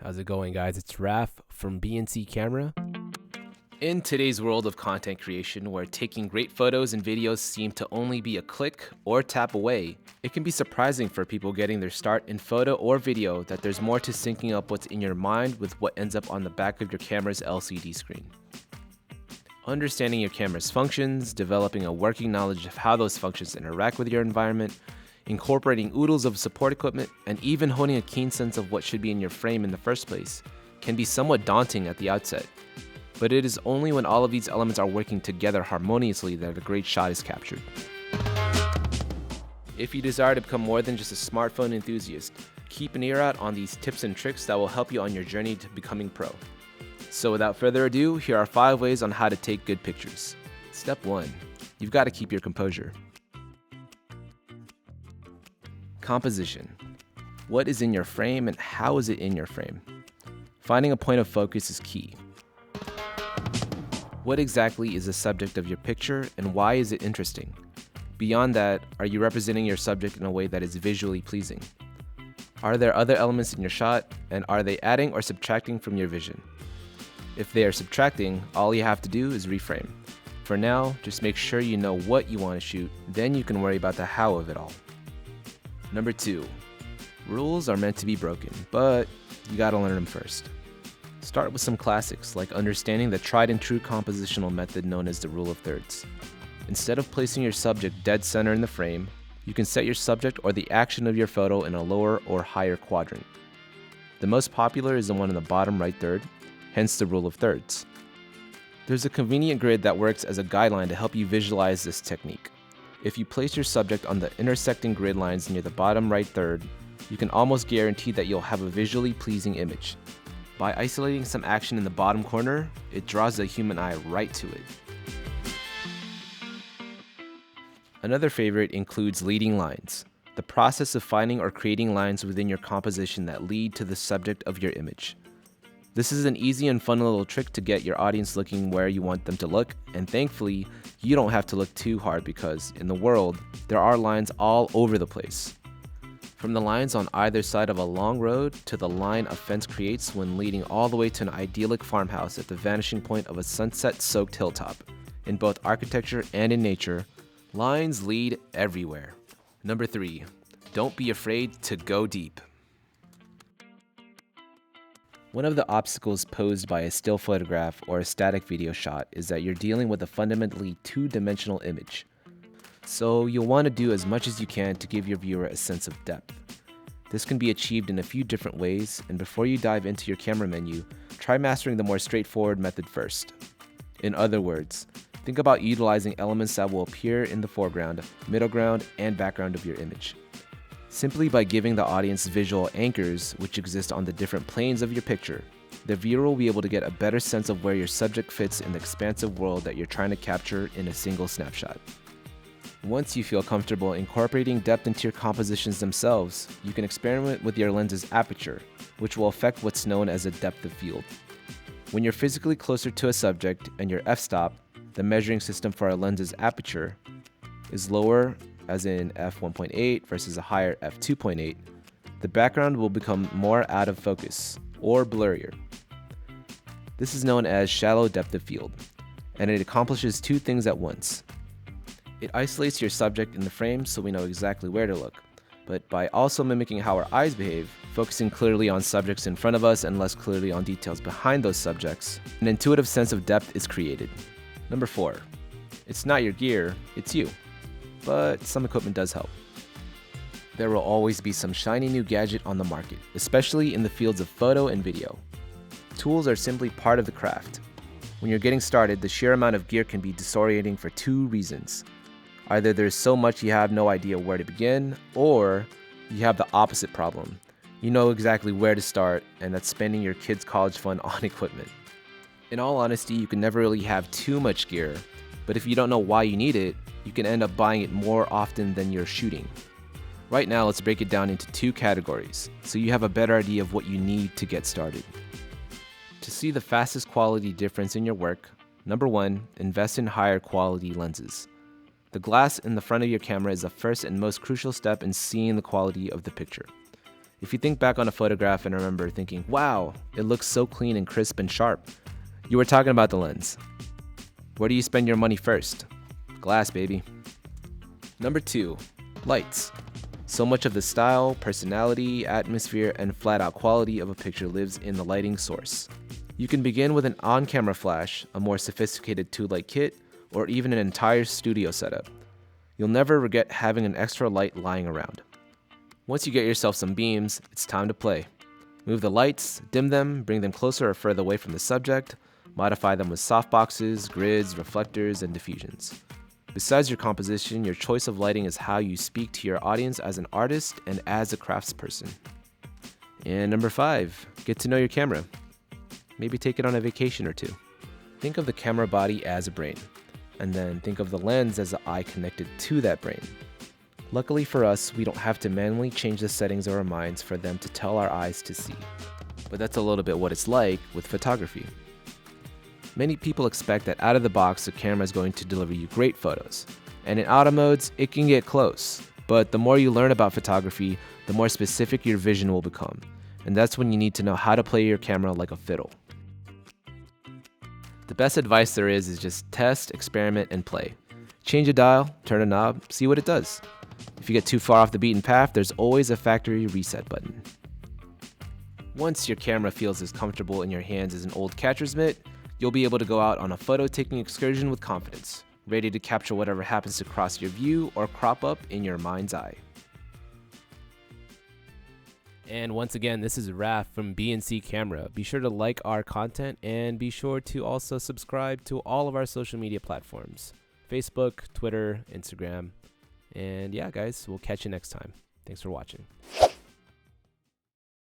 How's it going, guys? It's Raf from BNC Camera. In today's world of content creation, where taking great photos and videos seem to only be a click or tap away, it can be surprising for people getting their start in photo or video that there's more to syncing up what's in your mind with what ends up on the back of your camera's LCD screen. Understanding your camera's functions, developing a working knowledge of how those functions interact with your environment, incorporating oodles of support equipment, and even honing a keen sense of what should be in your frame in the first place can be somewhat daunting at the outset. But it is only when all of these elements are working together harmoniously that a great shot is captured. If you desire to become more than just a smartphone enthusiast, keep an ear out on these tips and tricks that will help you on your journey to becoming pro. So without further ado, here are 5 ways on how to take good pictures. Step 1. You've got to keep your composure. Composition. What is in your frame and how is it in your frame? Finding a point of focus is key. What exactly is the subject of your picture and why is it interesting? Beyond that, are you representing your subject in a way that is visually pleasing? Are there other elements in your shot, and are they adding or subtracting from your vision? If they are subtracting, all you have to do is reframe. For now, just make sure you know what you want to shoot, then you can worry about the how of it all. Number 2. Rules are meant to be broken, but you gotta learn them first. Start with some classics, like understanding the tried and true compositional method known as the rule of thirds. Instead of placing your subject dead center in the frame, you can set your subject or the action of your photo in a lower or higher quadrant. The most popular is the one in the bottom right third, hence the rule of thirds. There's a convenient grid that works as a guideline to help you visualize this technique. If you place your subject on the intersecting grid lines near the bottom right third, you can almost guarantee that you'll have a visually pleasing image. By isolating some action in the bottom corner, it draws the human eye right to it. Another favorite includes leading lines, the process of finding or creating lines within your composition that lead to the subject of your image. This is an easy and fun little trick to get your audience looking where you want them to look, and thankfully, you don't have to look too hard because, in the world, there are lines all over the place. From the lines on either side of a long road to the line a fence creates when leading all the way to an idyllic farmhouse at the vanishing point of a sunset-soaked hilltop. In both architecture and in nature, lines lead everywhere. Number 3. Don't be afraid to go deep. One of the obstacles posed by a still photograph or a static video shot is that you're dealing with a fundamentally two-dimensional image. So you'll want to do as much as you can to give your viewer a sense of depth. This can be achieved in a few different ways, and before you dive into your camera menu, try mastering the more straightforward method first. In other words, think about utilizing elements that will appear in the foreground, middle ground, and background of your image. Simply by giving the audience visual anchors, which exist on the different planes of your picture, the viewer will be able to get a better sense of where your subject fits in the expansive world that you're trying to capture in a single snapshot. Once you feel comfortable incorporating depth into your compositions themselves, you can experiment with your lens's aperture, which will affect what's known as a depth of field. When you're physically closer to a subject and your f-stop, the measuring system for a lens's aperture, is lower, as in f1.8 versus a higher f2.8, the background will become more out of focus, or blurrier. This is known as shallow depth of field, and it accomplishes 2 things at once. It isolates your subject in the frame so we know exactly where to look, but by also mimicking how our eyes behave, focusing clearly on subjects in front of us and less clearly on details behind those subjects, an intuitive sense of depth is created. Number 4. It's not your gear, it's you. But some equipment does help. There will always be some shiny new gadget on the market, especially in the fields of photo and video. Tools are simply part of the craft. When you're getting started, the sheer amount of gear can be disorienting for 2 reasons. Either there's so much you have no idea where to begin, or you have the opposite problem. You know exactly where to start, and that's spending your kids' college fund on equipment. In all honesty, you can never really have too much gear, but if you don't know why you need it, you can end up buying it more often than you're shooting. Right now, let's break it down into 2 categories, so you have a better idea of what you need to get started. To see the fastest quality difference in your work, number 1, invest in higher quality lenses. The glass in the front of your camera is the first and most crucial step in seeing the quality of the picture. If you think back on a photograph and remember thinking, wow, it looks so clean and crisp and sharp, you were talking about the lens. Where do you spend your money first? Glass, baby. Number 2, lights. So much of the style, personality, atmosphere, and flat-out quality of a picture lives in the lighting source. You can begin with an on-camera flash, a more sophisticated 2-light kit, or even an entire studio setup. You'll never regret having an extra light lying around. Once you get yourself some beams, it's time to play. Move the lights, dim them, bring them closer or further away from the subject, modify them with softboxes, grids, reflectors, and diffusions. Besides your composition, your choice of lighting is how you speak to your audience as an artist and as a craftsperson. And number 5, get to know your camera. Maybe take it on a vacation or two. Think of the camera body as a brain, and then think of the lens as the eye connected to that brain. Luckily for us, we don't have to manually change the settings of our minds for them to tell our eyes to see. But that's a little bit what it's like with photography. Many people expect that out of the box, the camera is going to deliver you great photos. And in auto modes, it can get close. But the more you learn about photography, the more specific your vision will become. And that's when you need to know how to play your camera like a fiddle. The best advice there is just test, experiment, and play. Change a dial, turn a knob, see what it does. If you get too far off the beaten path, there's always a factory reset button. Once your camera feels as comfortable in your hands as an old catcher's mitt, you'll be able to go out on a photo-taking excursion with confidence, ready to capture whatever happens to cross your view or crop up in your mind's eye. And once again, this is Raf from BNC Camera. Be sure to like our content and be sure to also subscribe to all of our social media platforms. Facebook, Twitter, Instagram. And yeah, guys, we'll catch you next time. Thanks for watching.